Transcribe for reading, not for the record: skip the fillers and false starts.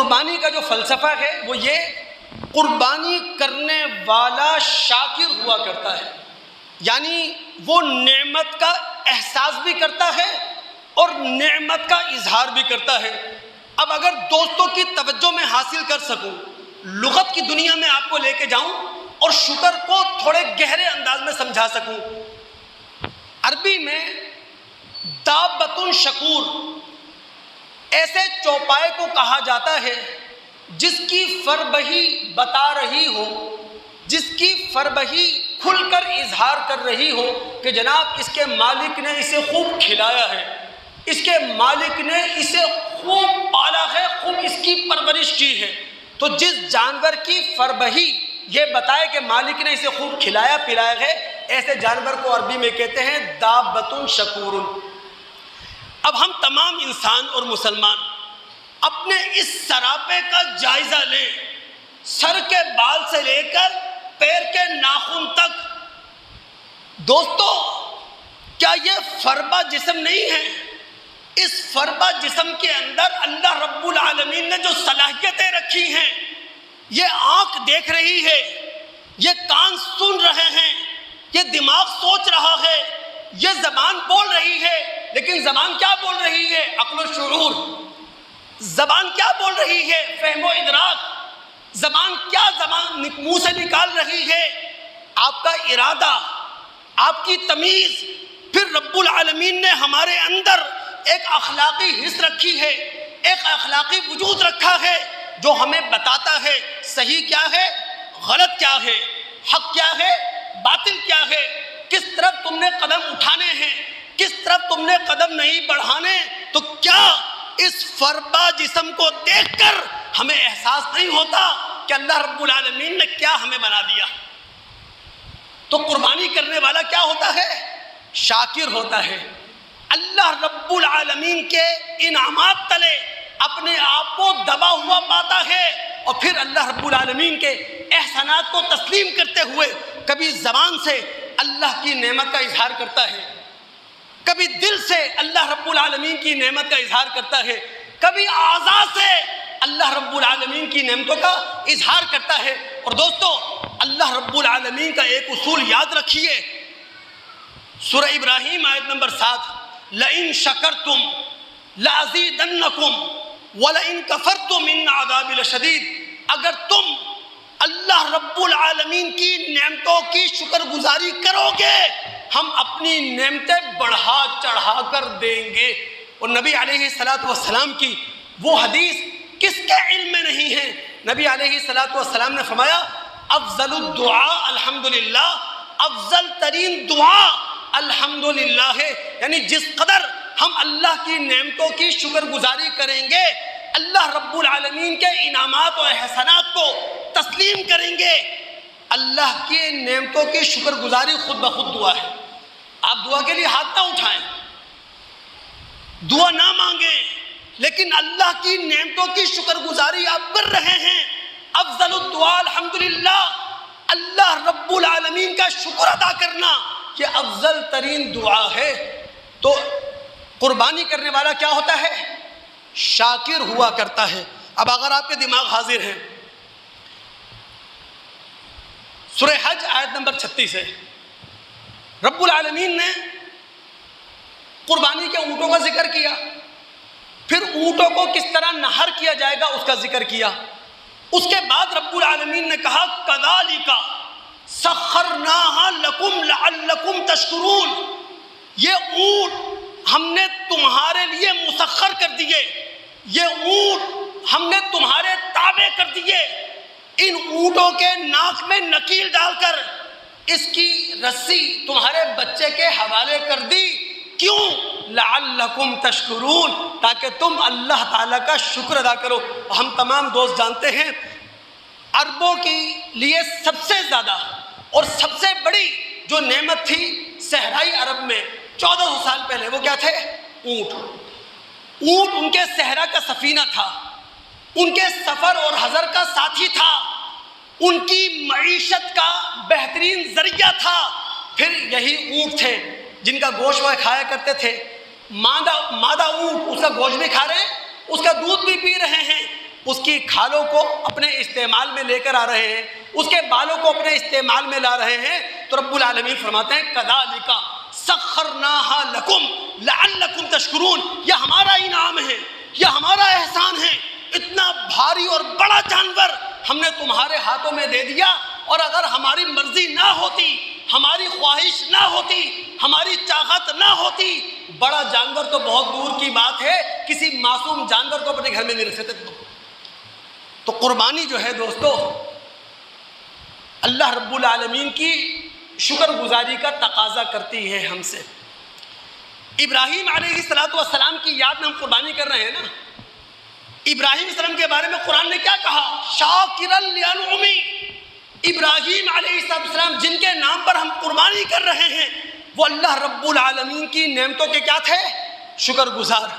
قربانی کا جو فلسفہ ہے وہ یہ، قربانی کرنے والا شاکر ہوا کرتا ہے، یعنی وہ نعمت کا احساس بھی کرتا ہے اور نعمت کا اظہار بھی کرتا ہے۔ اب اگر دوستوں کی توجہ میں حاصل کر سکوں، لغت کی دنیا میں آپ کو لے کے جاؤں اور شکر کو تھوڑے گہرے انداز میں سمجھا سکوں، عربی میں دابۃ شکور ایسے چوپائے کو کہا جاتا ہے جس کی فربہی بتا رہی ہو، جس کی فربہی کھل کر اظہار کر رہی ہو کہ جناب اس کے مالک نے اسے خوب کھلایا ہے، اس کے مالک نے اسے خوب پالا ہے، خوب اس کی پرورش کی ہے۔ تو جس جانور کی فربہی یہ بتائے کہ مالک نے اسے خوب کھلایا پلایا ہے، ایسے جانور کو عربی میں کہتے ہیں دابۃ شکور۔ اب ہم تمام انسان اور مسلمان اپنے اس سراپے کا جائزہ لیں، سر کے بال سے لے کر پیر کے ناخن تک۔ دوستو، کیا یہ فربہ جسم نہیں ہے؟ اس فربہ جسم کے اندر اللہ رب العالمین نے جو صلاحیتیں رکھی ہیں، یہ آنکھ دیکھ رہی ہے، یہ کان سن رہے ہیں، یہ دماغ سوچ رہا ہے، یہ زبان بول رہی ہے، لیکن زبان کیا بول رہی ہے؟ عقل و شعور۔ زبان کیا بول رہی ہے؟ فہم و ادراک۔ زبان کیا منہ سے نکال رہی ہے؟ آپ کا ارادہ، آپ کی تمیز۔ پھر رب العالمین نے ہمارے اندر ایک اخلاقی حص رکھی ہے، ایک اخلاقی وجود رکھا ہے جو ہمیں بتاتا ہے صحیح کیا ہے، غلط کیا ہے، حق کیا ہے، باطل کیا ہے، کس طرف تم نے قدم اٹھانے ہیں، کس طرف تم نے قدم نہیں بڑھانے۔ تو کیا اس فربہ جسم کو دیکھ کر ہمیں احساس نہیں ہوتا کہ اللہ رب العالمین نے کیا ہمیں بنا دیا؟ تو قربانی کرنے والا کیا ہوتا ہے؟ شاکر ہوتا ہے۔ اللہ رب العالمین کے انعامات تلے اپنے آپ کو دبا ہوا پاتا ہے، اور پھر اللہ رب العالمین کے احسانات کو تسلیم کرتے ہوئے کبھی زبان سے اللہ کی نعمت کا اظہار کرتا ہے، کبھی دل سے اللہ رب العالمین کی نعمت کا اظہار کرتا ہے، کبھی اعضاء سے اللہ رب العالمین کی نعمتوں کا اظہار کرتا ہے۔ اور دوستو، اللہ رب العالمین کا ایک اصول یاد رکھیے، سورہ ابراہیم آیت نمبر 7، لَإِن شَكَرْتُمْ لَأَزِيدَنَّكُمْ وَلَإِن كَفَرْتُمْ إِنَّ عَذَابِي لَشَدِيدٌ۔ اگر تم اللہ رب العالمین کی نعمتوں کی شکر گزاری کرو گے، ہم اپنی نعمتیں بڑھا چڑھا کر دیں گے۔ اور نبی علیہ السلام کی وہ حدیث کس کے علم میں نہیں ہے؟ نبی علیہ السلام نے فرمایا، افضل الدعاء الحمدللہ، افضل ترین دعا الحمدللہ ہے، یعنی جس قدر ہم اللہ کی نعمتوں کی شکر گزاری کریں گے، اللہ رب العالمین کے انعامات و احسانات کو تسلیم کریں گے، اللہ کی نعمتوں کی شکر گزاری خود بخود دعا ہے۔ آپ دعا کے لیے ہاتھ نہ اٹھائیں، دعا نہ مانگیں، لیکن اللہ کی نعمتوں کی شکر گزاری آپ کر رہے ہیں۔ افضل الدعاء الحمدللہ، اللہ رب العالمین کا شکر ادا کرنا یہ افضل ترین دعا ہے۔ تو قربانی کرنے والا کیا ہوتا ہے؟ شاکر ہوا کرتا ہے۔ اب اگر آپ کے دماغ حاضر ہیں، سورہ حج آیت نمبر 36 ہے، رب العالمین نے قربانی کے اونٹوں کا ذکر کیا، پھر اونٹوں کو کس طرح نہر کیا جائے گا اس کا ذکر کیا، اس کے بعد رب العالمین نے کہا کذالک سخرناھا لکم لعلکم تشکرون، یہ اونٹ ہم نے تمہارے لیے مسخر کر دیے، یہ اونٹ ہم نے تمہارے تابع کر دیے۔ ان اونٹوں کے ناک میں نکیل ڈال کر اس کی رسی تمہارے بچے کے حوالے کر دی، کیوں؟ لعلکم تشکرون، تاکہ تم اللہ تعالیٰ کا شکر ادا کرو۔ ہم تمام دوست جانتے ہیں عربوں کے لیے سب سے زیادہ اور سب سے بڑی جو نعمت تھی صحرائی عرب میں 1400 سال پہلے، وہ کیا تھے؟ اونٹ۔ اونٹ ان کے صحرا کا سفینہ تھا، ان کے سفر اور حضر کا ساتھی تھا، ان کی معیشت کا بہترین ذریعہ تھا۔ پھر یہی اونٹ تھے جن کا گوشت وہ کھایا کرتے تھے۔ مادہ اونٹ اس کا گوشت بھی کھا رہے ہیں، اس کا دودھ بھی پی رہے ہیں، اس کی کھالوں کو اپنے استعمال میں لے کر آ رہے ہیں، اس کے بالوں کو اپنے استعمال میں لا رہے ہیں، تو رب العالمین فرماتے ہیں کذالک سخرناھا لکم لعلکم تشکرون، یہ ہمارا انعام ہے، یہ ہمارا احسان ہے، اتنا بھاری اور بڑا جانور ہم نے تمہارے ہاتھوں میں دے دیا، اور اگر ہماری مرضی نہ ہوتی، ہماری خواہش نہ ہوتی، ہماری چاہت نہ ہوتی، بڑا جانور تو بہت دور کی بات ہے، کسی معصوم جانور کو اپنے گھر میں نہیں رکھ سکتے۔ تو قربانی جو ہے دوستو اللہ رب العالمین کی شکر گزاری کا تقاضا کرتی ہے ہم سے۔ ابراہیم علیہ السلام کی یاد میں ہم قربانی کر رہے ہیں نا۔ ابراہیم علیہ السلام کے بارے میں قرآن نے کیا کہا؟ شاکرا لانعمی، ابراہیم علیہ السلام جن کے نام پر ہم قربانی کر رہے ہیں وہ اللہ رب العالمین کی نعمتوں کے کیا تھے؟ شکر گزار۔